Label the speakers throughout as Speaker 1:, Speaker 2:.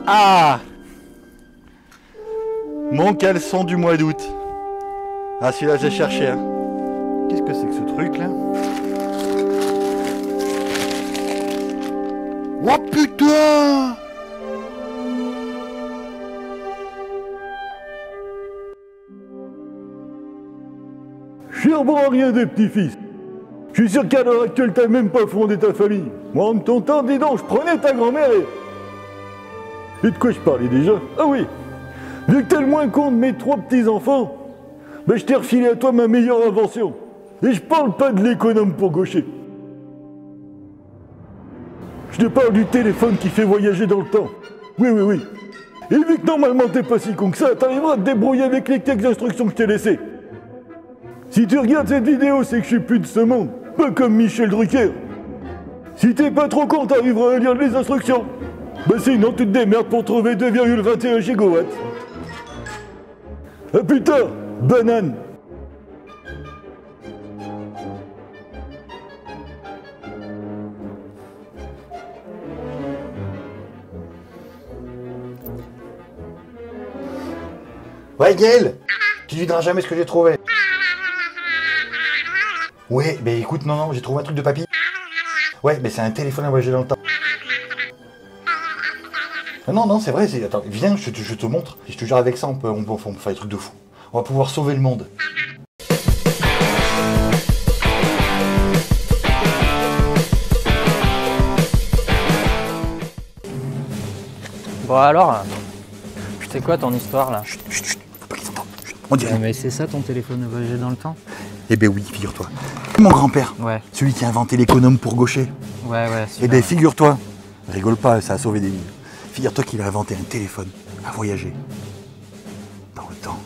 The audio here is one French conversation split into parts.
Speaker 1: Ah! Mon caleçon du mois d'août. Ah, celui-là, j'ai cherché. Hein. Qu'est-ce que c'est que ce truc là? Oh putain!
Speaker 2: Cher bon rien des petits-fils. Je suis sûr qu'à l'heure actuelle, t'as même pas fondé ta famille. Moi, en ton temps, dis donc, je prenais ta grand-mère et de quoi je parlais déjà? Ah oui, vu que t'es le moins con de mes 3 petits-enfants, ben je t'ai refilé à toi ma meilleure invention. Et je parle pas de l'économe pour gaucher. Je te parle du téléphone qui fait voyager dans le temps. Oui, oui, oui. Et vu que normalement t'es pas si con que ça, t'arriveras à te débrouiller avec les quelques instructions que je t'ai laissées. Si tu regardes cette vidéo, c'est que je suis plus de ce monde. Pas comme Michel Drucker. Si t'es pas trop con, t'arriveras à lire les instructions. Bah sinon, tu te démerdes pour trouver 2,21 gigawatts. Ah putain, banane.
Speaker 1: Ouais, Gaël, tu diras jamais ce que j'ai trouvé. Ouais, mais écoute, non, j'ai trouvé un truc de papy. Ouais, mais c'est un téléphone à voyager dans le temps. Non, c'est vrai, attends, viens, je te montre. Et je te jure, avec ça, on peut faire des trucs de fou. On va pouvoir sauver le monde.
Speaker 3: Bon alors, c'est quoi ton histoire là?
Speaker 1: Chut, faut pas qu'ils entendent. Chut, on dirait.
Speaker 3: Mais c'est ça ton téléphone voyager dans le temps?
Speaker 1: Eh ben oui, figure-toi. Mon grand-père,
Speaker 3: Ouais.
Speaker 1: celui qui a inventé l'économe pour gaucher.
Speaker 3: Ouais.
Speaker 1: Eh ben figure-toi, rigole pas, ça a sauvé des vies. Figure-toi qu'il a inventé un téléphone à voyager dans le temps.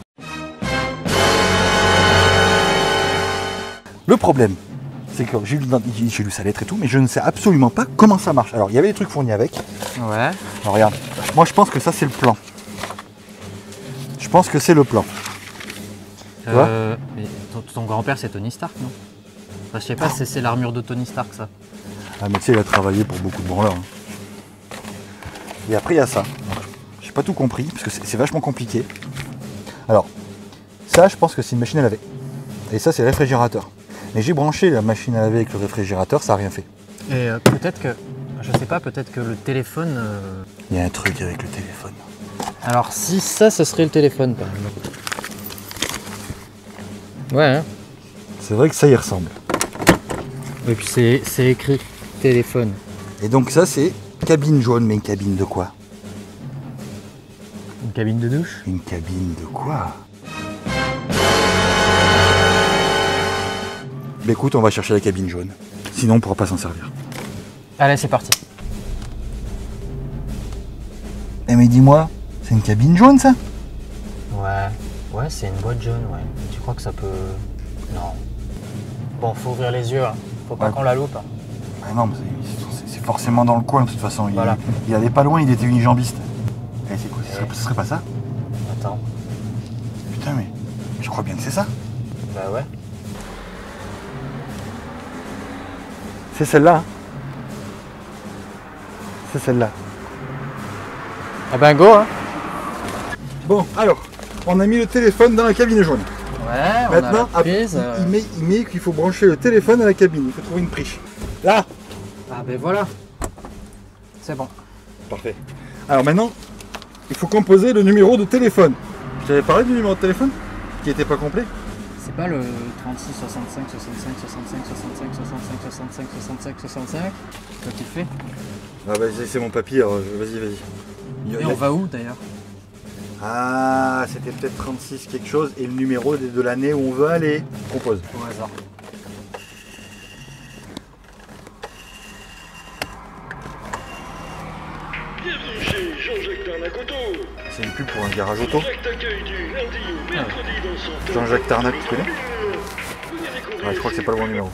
Speaker 1: Le problème, c'est que j'ai lu sa lettre et tout, mais je ne sais absolument pas comment ça marche. Alors, il y avait des trucs fournis avec.
Speaker 3: Ouais.
Speaker 1: Alors, regarde, moi je pense que ça c'est le plan. Je pense que c'est le plan. Tu vois ?
Speaker 3: Mais ton grand-père c'est Tony Stark, non? Enfin, je sais pas, c'est l'armure de Tony Stark ça.
Speaker 1: Ah, mais tu sais, il a travaillé pour beaucoup de branleurs. Hein. Et après, il y a ça. J'ai pas tout compris, parce que c'est vachement compliqué. Alors, ça, je pense que c'est une machine à laver. Et ça, c'est le réfrigérateur. Mais j'ai branché la machine à laver avec le réfrigérateur, ça n'a rien fait.
Speaker 3: Et peut-être que, je sais pas, peut-être que le téléphone...
Speaker 1: Il y a un truc avec le téléphone.
Speaker 3: Alors si ça, ce serait le téléphone par exemple. Ouais, hein.
Speaker 1: C'est vrai que ça y ressemble.
Speaker 3: Et puis c'est écrit téléphone.
Speaker 1: Et donc ça, c'est cabine jaune. Mais une cabine de quoi?
Speaker 3: Une cabine de douche?
Speaker 1: Une cabine de quoi? Bah écoute, on va chercher la cabine jaune. Sinon, on pourra pas s'en servir.
Speaker 3: Allez, c'est parti.
Speaker 1: Eh mais dis-moi, c'est une cabine jaune ça?
Speaker 3: Ouais, c'est une boîte jaune, ouais. Tu crois que ça peut... Non. Bon, faut ouvrir les yeux, hein. Faut pas qu'on la loupe.
Speaker 1: Ah non, mais c'est forcément dans le coin de toute façon.
Speaker 3: Voilà.
Speaker 1: Il allait pas loin, il était unijambiste. Eh, c'est quoi? Ce serait pas ça?
Speaker 3: Attends.
Speaker 1: Putain, mais je crois bien que c'est ça.
Speaker 3: Bah ouais.
Speaker 1: C'est celle-là. Hein. C'est celle-là.
Speaker 3: Ah ben go, hein.
Speaker 1: Bon, alors, on a mis le téléphone dans la cabine jaune.
Speaker 3: Ouais,
Speaker 1: Maintenant,
Speaker 3: on a la prise.
Speaker 1: il met qu'il faut brancher le téléphone à la cabine. Il faut trouver une prise. Là.
Speaker 3: Ah ben voilà. C'est bon.
Speaker 1: Parfait. Alors maintenant, il faut composer le numéro de téléphone. Je t'avais parlé du numéro de téléphone qui n'était pas complet.
Speaker 3: C'est pas le 36 65 65 65 65 65 65 65 65 que tu fais?
Speaker 1: Ah bah c'est mon papier, alors vas-y.
Speaker 3: Et on va où d'ailleurs?
Speaker 1: Ah, c'était peut-être 36 quelque chose et le numéro de l'année où on veut aller. Compose.
Speaker 3: Au hasard.
Speaker 4: Bienvenue chez Jean-Jacques Tarnac-Auto.
Speaker 1: C'est une pub pour un garage auto.
Speaker 4: Jean-Jacques t'accueille du lundi au mercredi dans son
Speaker 1: Jean-Jacques Tarnac, tu connais?
Speaker 4: Venez découvrir
Speaker 1: Ouais, je crois que c'est pas le bon numéro.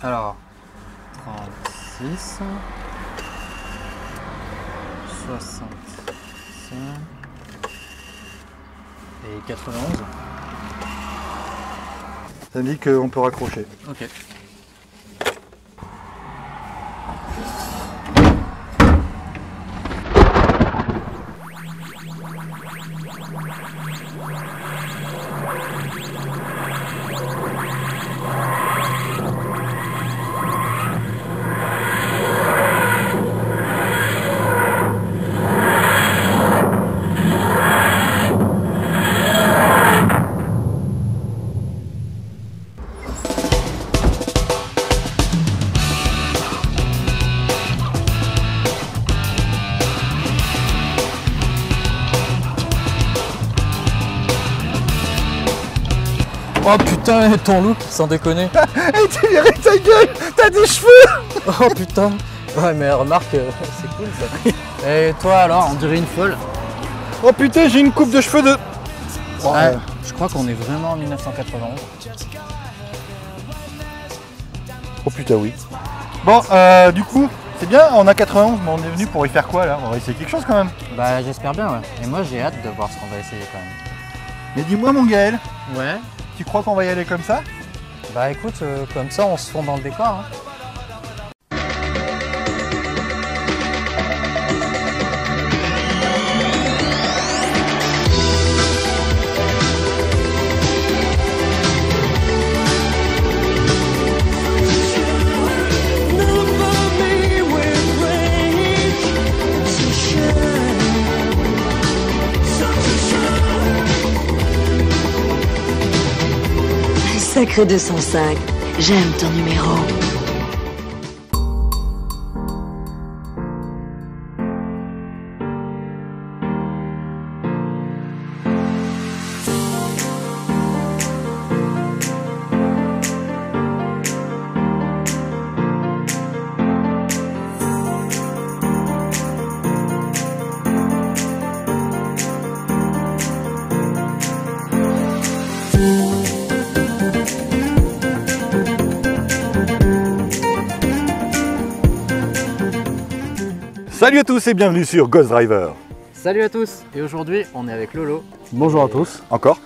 Speaker 3: Alors, 36, 65 et 91.
Speaker 1: Ça me dit qu'on peut raccrocher.
Speaker 3: Ok. Oh putain, ton look, sans déconner.
Speaker 1: Et tu verrais ta gueule, t'as des cheveux.
Speaker 3: Oh putain. Ouais mais remarque, c'est cool ça. Et toi alors, on dirait une folle.
Speaker 1: Oh putain, j'ai une coupe de cheveux de... Bon,
Speaker 3: Ouais, je crois qu'on est vraiment en 1991.
Speaker 1: Oh putain, oui. Bon, du coup, c'est bien, on a 91, mais on est venu pour y faire quoi là? On va essayer quelque chose quand même.
Speaker 3: Bah j'espère bien ouais. Et moi j'ai hâte de voir ce qu'on va essayer quand même.
Speaker 1: Mais dis-moi mon Gaël,
Speaker 3: Ouais.
Speaker 1: tu crois qu'on va y aller comme ça?
Speaker 3: Bah écoute, comme ça on se fond dans le décor. Hein.
Speaker 5: Sacré 205, j'aime ton numéro.
Speaker 2: Salut à tous et bienvenue sur Ghost Driver.
Speaker 3: Salut à tous. Et aujourd'hui on est avec Lolo.
Speaker 2: Bonjour à tous.
Speaker 1: Encore?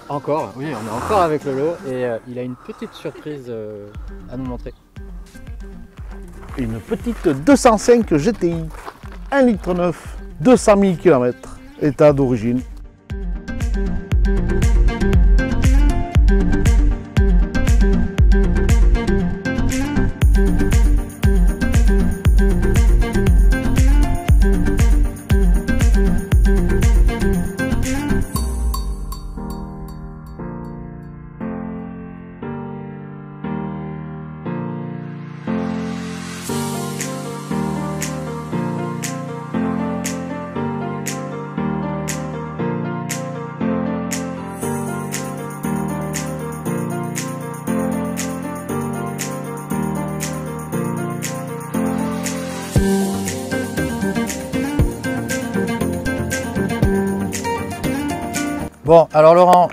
Speaker 3: Encore, oui on est encore avec Lolo et il a une petite surprise à nous montrer.
Speaker 6: Une petite 205 GTI, 1,9 litre, 200 000 km, état d'origine.
Speaker 3: Bon, alors Laurent,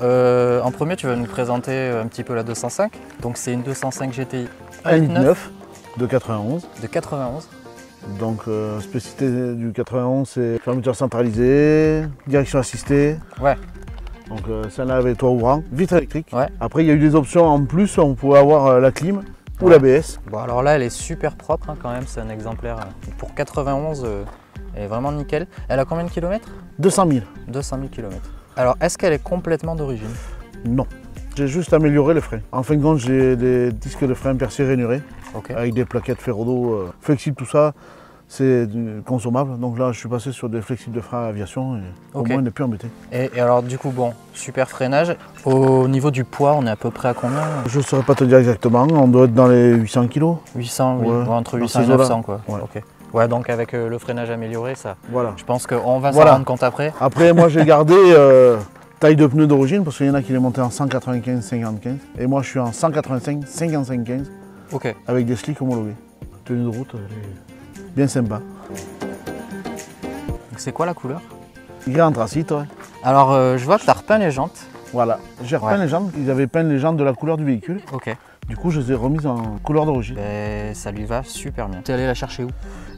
Speaker 3: en premier tu vas nous présenter un petit peu la 205. Donc c'est une 205 GTI
Speaker 6: 1,9 de 91.
Speaker 3: de 91.
Speaker 6: Donc spécificité du 91, c'est fermeture centralisée, direction assistée.
Speaker 3: Ouais.
Speaker 6: Donc celle-là avec toit ouvrant, vitre électrique.
Speaker 3: Ouais.
Speaker 6: Après il y a eu des options en plus, on pouvait avoir la clim ou l'ABS.
Speaker 3: Bon alors là elle est super propre hein, quand même, c'est un exemplaire pour 91, elle est vraiment nickel. Elle a combien de kilomètres?
Speaker 6: 200 000.
Speaker 3: 200 000 km. Alors est-ce qu'elle est complètement d'origine?
Speaker 6: Non. J'ai juste amélioré les freins. En fin de compte, j'ai des disques de frein percés rainurés,
Speaker 3: Ok.
Speaker 6: avec des plaquettes ferrodo flexibles, tout ça. C'est consommable. Donc là, je suis passé sur des flexibles de frein à aviation et au
Speaker 3: Ok.
Speaker 6: moins, on n'est plus embêté.
Speaker 3: Et alors du coup bon, super freinage. Au niveau du poids, on est à peu près à combien?
Speaker 6: Je ne saurais pas te dire exactement. On doit être dans les 800 kg.
Speaker 3: 800, oui.
Speaker 6: Ouais,
Speaker 3: Ouais, entre
Speaker 6: dans
Speaker 3: 800 et
Speaker 6: ces eaux-là.
Speaker 3: 900 quoi.
Speaker 6: Ouais.
Speaker 3: Ok. Ouais, donc avec le freinage amélioré, ça,
Speaker 6: Voilà.
Speaker 3: je pense qu'on va s'en
Speaker 6: Voilà.
Speaker 3: rendre compte après.
Speaker 6: Après, moi, j'ai gardé taille de pneu d'origine parce qu'il y en a qui les montaient en 195-55. Et moi, je suis en 185-55-15
Speaker 3: Ok.
Speaker 6: avec des slicks homologués. Tenue de route, elle est bien sympa.
Speaker 3: C'est quoi la couleur?
Speaker 6: Gris anthracite, ouais.
Speaker 3: Alors je vois que tu as repeint les jantes.
Speaker 6: Voilà. J'ai repeint
Speaker 3: Ouais.
Speaker 6: les jantes. Ils avaient peint les jantes de la couleur du véhicule.
Speaker 3: Ok.
Speaker 6: Du coup, je les ai remises en couleur d'origine.
Speaker 3: Ben, ça lui va super bien. Tu es allé la chercher où?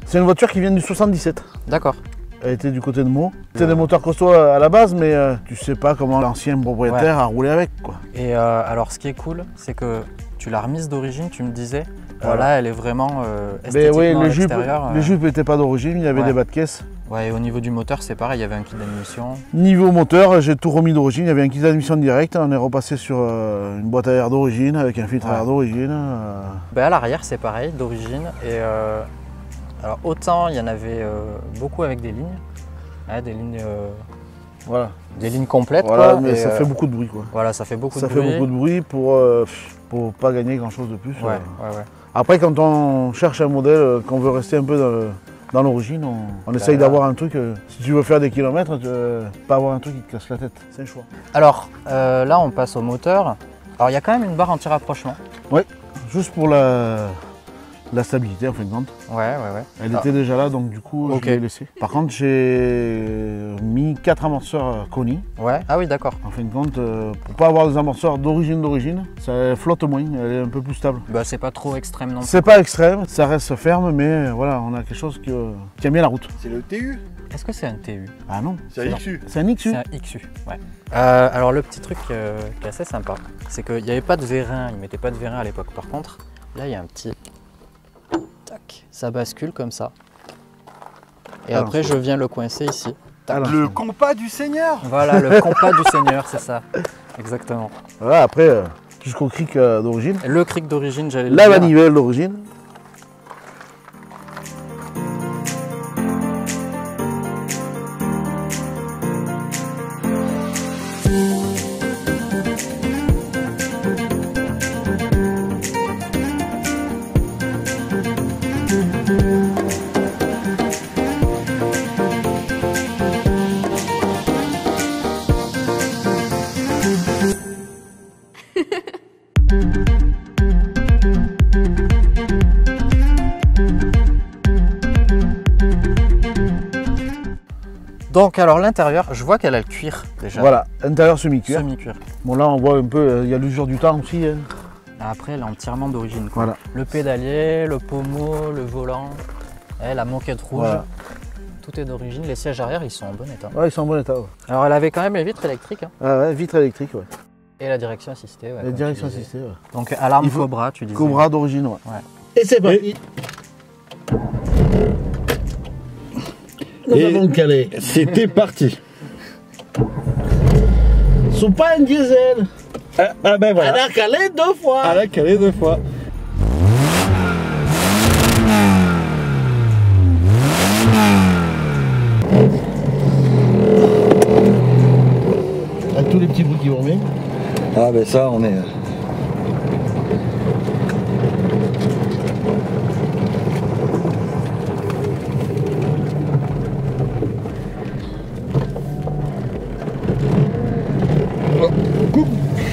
Speaker 6: C'est une voiture qui vient du 77.
Speaker 3: D'accord.
Speaker 6: Elle était du côté de Meaux. C'était des moteurs costauds à la base, mais tu sais pas comment l'ancien propriétaire a roulé avec, quoi.
Speaker 3: Et alors ce qui est cool, c'est que tu l'as remise d'origine, tu me disais.
Speaker 6: Voilà.
Speaker 3: Là, elle est vraiment
Speaker 6: Mais
Speaker 3: esthétiquement
Speaker 6: oui,
Speaker 3: à
Speaker 6: les jupes
Speaker 3: l'extérieur.
Speaker 6: n'étaient pas d'origine, il y avait
Speaker 3: ouais.
Speaker 6: des bas de caisse.
Speaker 3: Ouais, et au niveau du moteur, c'est pareil, il y avait un kit d'admission.
Speaker 6: Niveau moteur, j'ai tout remis d'origine. Il y avait un kit d'admission direct. On est repassé sur une boîte à air d'origine avec un filtre à air d'origine.
Speaker 3: Ben, à l'arrière, c'est pareil, d'origine. Et alors, autant il y en avait beaucoup avec des lignes. Ouais, des lignes.
Speaker 6: Voilà.
Speaker 3: Des lignes complètes.
Speaker 6: Voilà,
Speaker 3: quoi,
Speaker 6: mais
Speaker 3: et,
Speaker 6: ça fait beaucoup de bruit, quoi.
Speaker 3: Voilà, ça fait beaucoup
Speaker 6: Ça
Speaker 3: de
Speaker 6: fait
Speaker 3: bruit.
Speaker 6: beaucoup de bruit pour pas gagner grand chose de plus.
Speaker 3: Ouais, ouais.
Speaker 6: Après, quand on cherche un modèle, qu'on veut rester un peu dans l'origine, on essaye d'avoir un truc. Si tu veux faire des kilomètres, pas avoir un truc qui te casse la tête. C'est un choix.
Speaker 3: Alors, là, on passe au moteur. Alors, il y a quand même une barre anti-rapprochement.
Speaker 6: Ouais, juste pour la stabilité en fin de compte.
Speaker 3: Ouais.
Speaker 6: Elle était déjà là, donc du coup,
Speaker 3: Ok.
Speaker 6: je l'ai laissée. Par contre, j'ai mis 4 amortisseurs Koni.
Speaker 3: Ouais, ah oui, d'accord.
Speaker 6: En fin de compte, pour pas avoir des amortisseurs d'origine, ça flotte moins, elle est un peu plus stable.
Speaker 3: Bah, c'est pas trop extrême non plus.
Speaker 6: C'est pas extrême, ça reste ferme, mais voilà, on a quelque chose qui tient bien la route.
Speaker 1: C'est le TU.
Speaker 3: Est-ce que c'est un TU?
Speaker 6: Ah non,
Speaker 1: C'est un XU.
Speaker 6: c'est un XU.
Speaker 3: C'est un XU, ouais. Alors, le petit truc qui est assez sympa, c'est qu'il n'y avait pas de vérin, ils mettaient pas de vérin à l'époque. Par contre, là, il y a un petit... Tac, ça bascule comme ça. Et
Speaker 6: Alors,
Speaker 3: après, je viens le coincer ici.
Speaker 6: Alors,
Speaker 1: Le compas du Seigneur.
Speaker 3: Voilà, le compas du Seigneur, c'est ça. Exactement.
Speaker 6: voilà, après, jusqu'au cric d'origine.
Speaker 3: Le cric d'origine, j'allais le
Speaker 6: La
Speaker 3: dire.
Speaker 6: manivelle d'origine.
Speaker 3: Donc, alors, l'intérieur, je vois qu'elle a le cuir déjà.
Speaker 6: Voilà, intérieur semi-cuir.
Speaker 3: Semi-cuir.
Speaker 6: Bon là, on voit un peu, il y a l'usure du temps aussi. Hein.
Speaker 3: Après, elle est entièrement d'origine. quoi.
Speaker 6: Voilà.
Speaker 3: Le pédalier, le pommeau, le volant, la moquette rouge.
Speaker 6: Voilà.
Speaker 3: Tout est d'origine. Les sièges arrière, ils sont en bon état.
Speaker 6: Ouais, ils sont en bon état. Ouais.
Speaker 3: Alors, elle avait quand même les vitres électriques. Hein.
Speaker 6: Ah ouais, vitre électrique, ouais.
Speaker 3: Et la direction assistée. Ouais,
Speaker 6: La
Speaker 3: comme
Speaker 6: direction
Speaker 3: tu disais.
Speaker 6: assistée, ouais.
Speaker 3: Donc, alarme
Speaker 6: Il faut-
Speaker 3: Cobra, tu disais.
Speaker 6: Cobra d'origine, ouais.
Speaker 3: Ouais.
Speaker 6: Et c'est parti. Nous allons le caler.
Speaker 2: C'était parti.
Speaker 6: C'est pas un diesel.
Speaker 2: Ah ben voilà.
Speaker 6: Elle a calé 2 fois.
Speaker 2: Elle a calé 2 fois.
Speaker 6: Avec tous les petits bruits qui vont bien.
Speaker 2: Ah ben ça, on est...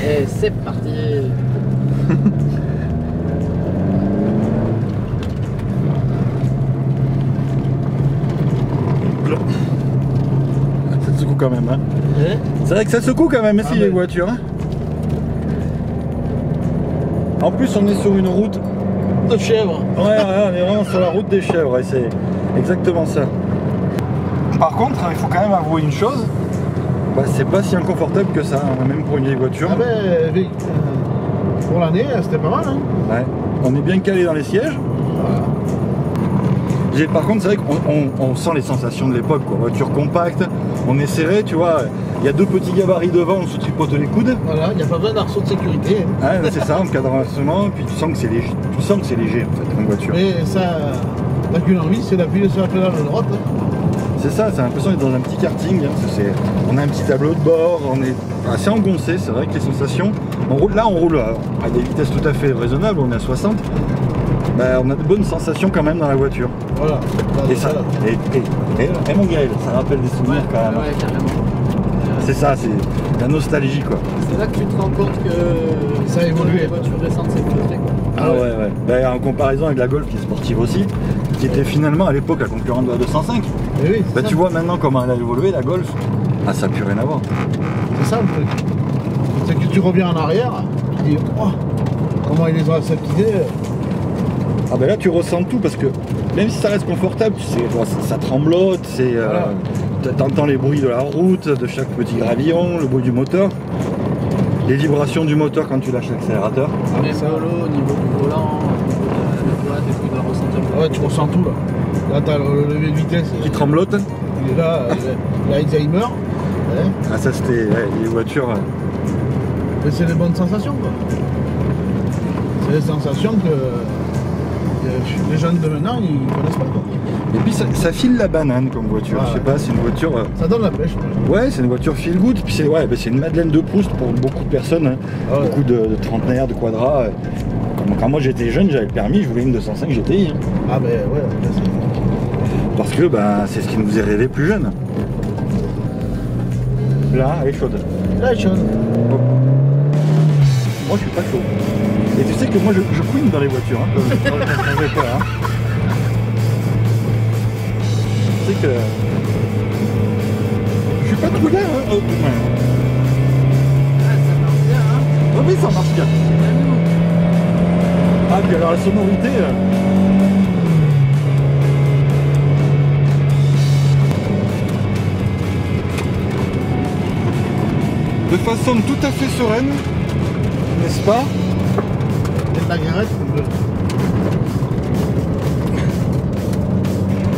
Speaker 3: Et c'est parti.
Speaker 2: Ça secoue quand même, hein. C'est vrai que ça secoue quand même, ici, les voitures. Hein. En plus, on est sur une route...
Speaker 6: De chèvre.
Speaker 2: Ouais, on est vraiment sur la route des chèvres, et c'est exactement ça. Par contre, il faut quand même avouer une chose, bah, c'est pas si inconfortable que ça, hein, même pour une vieille voiture.
Speaker 6: Ah ben, pour l'année, c'était pas mal. Hein.
Speaker 2: Ouais. On est bien calé dans les sièges. Par contre, c'est vrai qu'on sent les sensations de l'époque, quoi. Voiture compacte, on est serré, tu vois. Il y a 2 petits gabarits devant, on se tripote les coudes.
Speaker 6: Voilà, il n'y a pas besoin d'arceau de sécurité.
Speaker 2: Hein, c'est ça, en cadencement, puis tu sens que c'est léger. Tu sens que c'est léger en fait, une voiture.
Speaker 6: Mais ça, t'as qu'une envie, c'est d'appuyer sur la pédale de droite. Hein.
Speaker 2: C'est ça, c'est l'impression d'être dans un petit karting. Hein. On a un petit tableau de bord, on est assez engoncé, c'est vrai que les sensations. On roule à des vitesses tout à fait raisonnables, on est à 60. Bah, on a de bonnes sensations quand même dans la voiture.
Speaker 6: Voilà.
Speaker 2: Et ça, et mon Gaël, ça rappelle des souvenirs quand même.
Speaker 3: Ouais, carrément.
Speaker 2: C'est ça, c'est la nostalgie quoi.
Speaker 3: C'est là que tu te rends compte que
Speaker 6: Ça a évolué.
Speaker 3: les voitures récentes, c'est plus vrai, quoi.
Speaker 2: Ah ouais. Bah, en comparaison avec la Golf qui est sportive aussi, qui était finalement à l'époque la concurrente de la 205.
Speaker 6: Et oui,
Speaker 2: Bah
Speaker 6: c'est
Speaker 2: tu
Speaker 6: ça.
Speaker 2: vois maintenant comment elle a évolué la Golf. Ah ça n'a plus rien à voir.
Speaker 6: C'est ça le truc. C'est que tu reviens en arrière, tu dis, oh, comment ils les ont aseptisés.
Speaker 2: Ah bah là tu ressens tout parce que même si ça reste confortable, tu sais, ça tremblote,
Speaker 6: Voilà.
Speaker 2: t'entends les bruits de la route, de chaque petit gravillon, le bruit du moteur, les vibrations du moteur quand tu lâches l'accélérateur.
Speaker 3: Les bolos au niveau du volant, au niveau de la boîte, et puis de la ressentir.
Speaker 6: Ouais, tu ressens tout là. Là, t'as le lever de vitesse.
Speaker 2: Qui tremblote.
Speaker 6: il est là, il a Alzheimer. Ouais.
Speaker 1: Ah ça c'était les voitures.
Speaker 6: Mais c'est des bonnes sensations quoi. C'est des sensations que les jeunes de maintenant ils connaissent pas quoi.
Speaker 1: Et puis ça file la banane comme voiture.
Speaker 6: Ah,
Speaker 1: Je sais pas, c'est une voiture.
Speaker 6: Ça donne la pêche.
Speaker 1: Ouais, c'est une voiture feel good. Puis c'est c'est une Madeleine de Proust pour beaucoup de personnes. Hein.
Speaker 6: Ah ouais.
Speaker 1: Beaucoup de trentenaires, de quadras. Quand moi j'étais jeune, j'avais le permis, je voulais une 205 GTI. Hein.
Speaker 6: Ah ben ouais, là,
Speaker 1: Parce que c'est ce qui nous est rêvé plus jeune. Là, elle est chaude.
Speaker 6: là elle est chaude.
Speaker 1: Moi je suis pas chaud. Et tu sais que moi je couine dans les voitures. Hein, quand je vais pas, hein. Tu sais que je suis pas trop là. Hein. Oh, ouais.
Speaker 6: Ça marche bien hein.
Speaker 1: Oh, oui, ça marche bien. Ah puis alors la sonorité. De façon tout à fait sereine, n'est-ce pas?
Speaker 6: Il y a de la garette.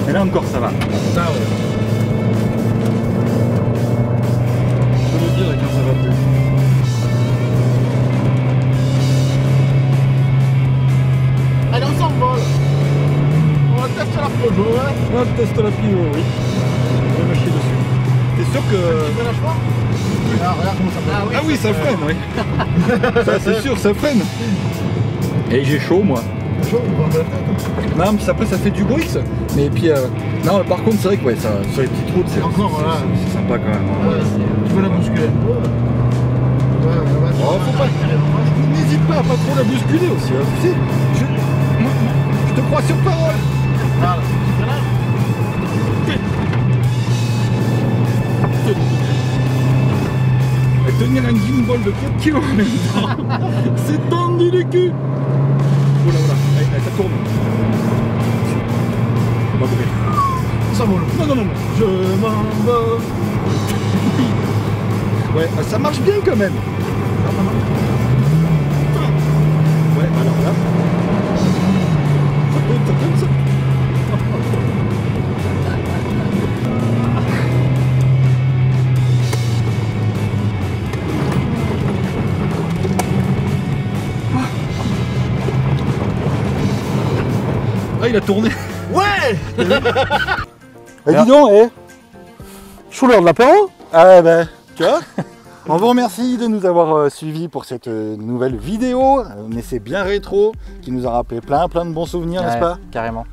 Speaker 1: Et là encore ça va.
Speaker 6: Ça ouais.
Speaker 1: Je peux le dire quand ça va plus.
Speaker 6: Allez on s'envole. On va tester la Peugeot hein.
Speaker 1: On teste la Pio, oui. Je vais me chier dessus. T'es sûr que...
Speaker 6: Tu fais lâchement. Ah regarde comment ça freine.
Speaker 1: Ah oui, ça freine, oui. Ça c'est sûr, ça freine. Et j'ai chaud moi.
Speaker 6: C'est chaud, il va enlever la tête.
Speaker 1: Non, puis après ça fait du bruit ça. Mais puis, non, par contre c'est vrai que ouais, ça, sur les petites routes, c'est
Speaker 6: Encore, voilà.
Speaker 1: c'est sympa quand même.
Speaker 6: Ouais, tu peux la bousculer un peu. Ouais, là-bas, tu
Speaker 1: Oh,
Speaker 6: vas
Speaker 1: faut pas. N'hésite pas à pas trop la bousculer aussi. Hein. Tu sais, je te crois sur parole.
Speaker 6: Voilà, petit freinage.
Speaker 1: Et tenir un gimbal de 4 kg en même temps, c'est tendu le cul. Oh là, voilà, allez, ça tourne. On va mourir.
Speaker 6: Ça vole.
Speaker 1: Non, non, non, non.
Speaker 6: Je m'envole.
Speaker 1: Ouais, ça marche bien quand même. Ouais, alors là. Ça tourne, ça. Ah, il a tourné.
Speaker 6: Ouais.
Speaker 1: Eh, dis donc,
Speaker 6: Sous l'heure de l'apéro.
Speaker 1: Ah ben, tu vois. On vous remercie de nous avoir suivis pour cette nouvelle vidéo, un essai bien rétro, qui nous a rappelé plein de bons souvenirs, n'est-ce pas?
Speaker 3: Carrément.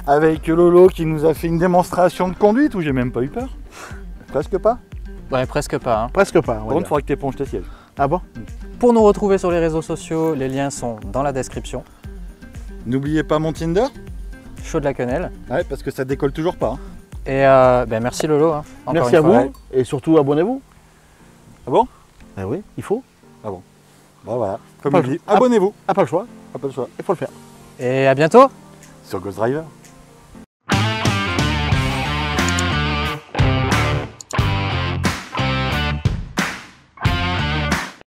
Speaker 1: Avec Lolo qui nous a fait une démonstration de conduite où j'ai même pas eu peur. Presque pas.
Speaker 3: Ouais, presque pas. Hein.
Speaker 6: Presque pas.
Speaker 1: Par contre, il faudra que tu éponges tes sièges.
Speaker 6: Ah bon?
Speaker 3: Pour nous retrouver sur les réseaux sociaux, les liens sont dans la description.
Speaker 1: N'oubliez pas mon Tinder.
Speaker 3: Chaud de la quenelle.
Speaker 1: Ouais, parce que ça décolle toujours pas. Hein.
Speaker 3: Et merci Lolo. Hein, encore
Speaker 6: Merci
Speaker 3: une
Speaker 6: à
Speaker 3: fois.
Speaker 6: vous et surtout abonnez-vous.
Speaker 1: Ah bon?
Speaker 6: Eh oui, il faut.
Speaker 1: Bon voilà. Comme
Speaker 6: Pas
Speaker 1: il
Speaker 6: le-
Speaker 1: dit, abonnez-vous.
Speaker 6: Ah, pas le choix,
Speaker 1: Ah, pas le choix.
Speaker 6: il faut le faire.
Speaker 3: Et à bientôt.
Speaker 1: Sur Ghost Driver.